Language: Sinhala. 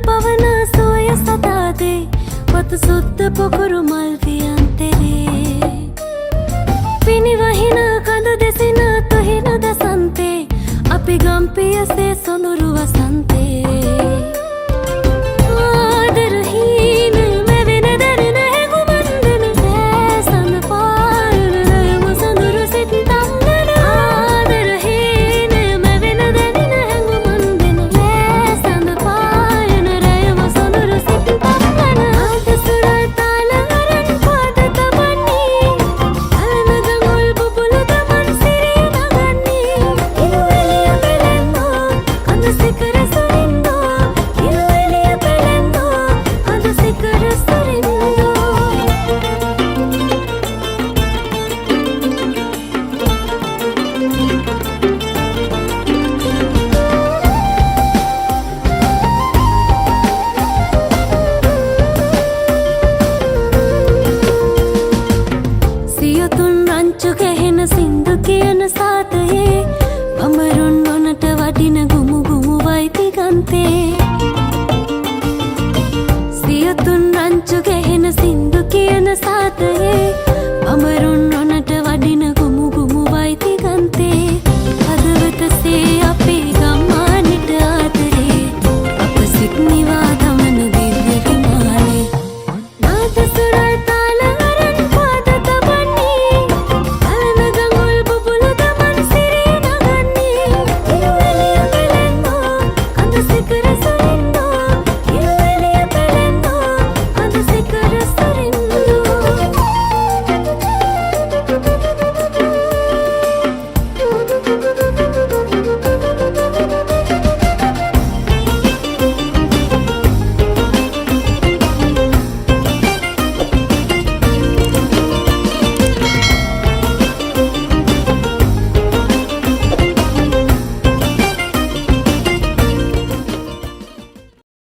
පවන සෝය සදාදේ වත සුද්ද පොකුරු මල් වියන්තරේ පිනිවහින කඳ දෙසින තුහින දසන්තේ අපි ගම්පියසේ සොඳුරු වසන්තේ ආදරහීන මෙවෙන දැනෙන හැඟුමන්දන සෑසන පායන රයම සොඳුරු සිත් තංගන ආදරහීන මෙවෙන දැනෙන හැඟුමන්දන සෑසන පායන රයම සොඳුරු සිත් තංගන ආද සුරල් තාල අරන් පාද තබන්නේ අලන ගඟුල් බුබුලු දමන් සිරිය නගන්නේ ඉරුවෙලිය පෙළෙන්නෝ අඳ සිකර සුරින්දෝ ඉරුවෙලිය පෙළෙන්නෝ අඳ සිකර සුරින්දෝ සියතුන් රංචු ගැහෙන සින්දු කියන සාතයේ අමරුන් නොනට වඩින ගුමු ගුමු වයිතිගන්තේ සියතුන් රංචු ගැහෙන සින්දු කියන සාතයේ අමරුන් නොනට වඩින ගුමු ගුමු වයිතිගන්තේ හදවතසේ අපේ ගම්මානෙට ආදරේ අප සිත් නිවා දමන දිව්‍ය විමානේ නාද සුරල් තාල අරන් පාද තබන්නේ අලන ගඟුල් බුබුලු දමන් සිරිය නගන්නේ ඉරුවෙලිය පෙළෙන්නෝ අඳ සිකර